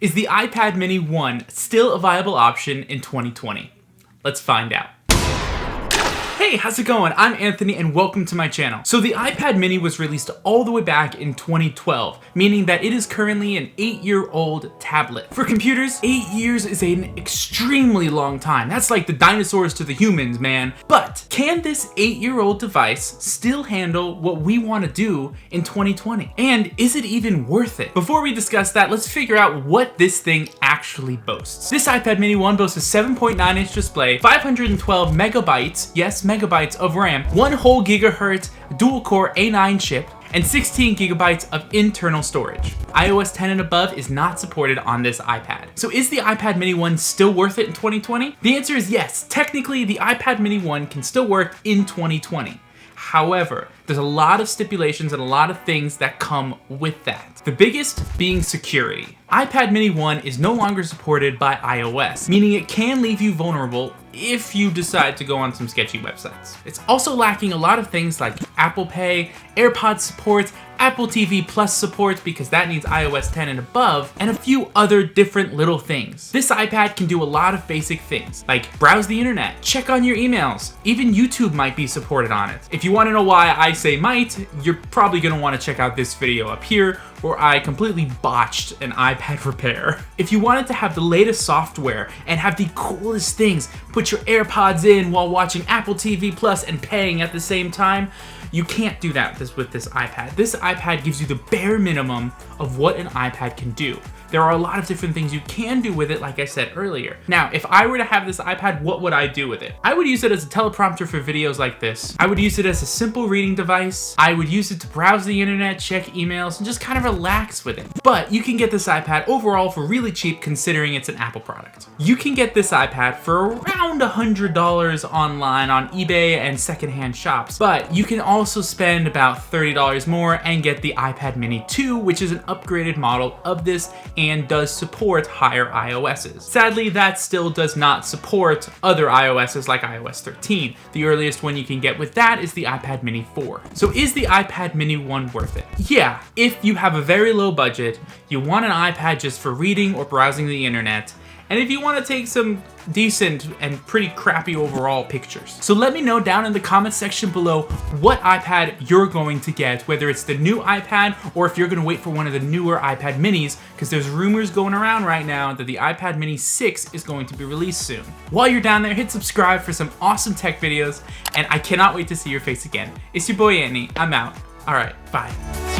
Is the iPad mini 1 still a viable option in 2020? Let's find out. Hey, how's it going? I'm Anthony and welcome to my channel. So the iPad mini was released all the way back in 2012, meaning that it is currently an 8-year-old tablet. For computers, 8 years is an extremely long time. That's like the dinosaurs to the humans, man. But can this 8-year-old device still handle what we want to do in 2020? And is it even worth it? Before we discuss that, let's figure out what this thing actually boasts. This iPad mini 1 boasts a 7.9-inch display, 512 megabytes, yes, megabytes of RAM, 1 whole gigahertz dual-core A9 chip, and 16 gigabytes of internal storage. iOS 10 and above is not supported on this iPad. So is the iPad mini 1 still worth it in 2020? The answer is yes. Technically, the iPad mini 1 can still work in 2020. However, there's a lot of stipulations and a lot of things that come with that. The biggest being security. iPad mini 1 is no longer supported by iOS, meaning it can leave you vulnerable if you decide to go on some sketchy websites. It's also lacking a lot of things like Apple Pay, AirPods support, Apple TV Plus support because that needs iOS 10 and above, and a few other different little things. This iPad can do a lot of basic things, like browse the internet, check on your emails, even YouTube might be supported on it. If you want to know why I say might, you're probably going to want to check out this video up here, where I completely botched an iPad repair. If you wanted to have the latest software and have the coolest things, put your AirPods in while watching Apple TV Plus and paying at the same time, you can't do that with this iPad. This iPad gives you the bare minimum of what an iPad can do. There are a lot of different things you can do with it, like I said earlier. Now, if I were to have this iPad, what would I do with it? I would use it as a teleprompter for videos like this. I would use it as a simple reading device. I would use it to browse the internet, check emails, and just kind of relax with it. But you can get this iPad overall for really cheap considering it's an Apple product. You can get this iPad for around $100 online on eBay and secondhand shops, but you can also spend about $30 more and get the iPad mini 2, which is an upgraded model of this and does support higher iOSs. Sadly, that still does not support other iOSs like iOS 13. The earliest one you can get with that is the iPad mini 4. So is the iPad mini 1 worth it? Yeah, if you have a very low budget, you want an iPad just for reading or browsing the internet, and if you want to take some decent and pretty crappy overall pictures. So let me know down in the comment section below what iPad you're going to get, whether it's the new iPad or if you're going to wait for one of the newer iPad minis, because there's rumors going around right now that the iPad mini 6 is going to be released soon. While you're down there, hit subscribe for some awesome tech videos, and I cannot wait to see your face again. It's your boy Anthony. I'm out. Alright, bye.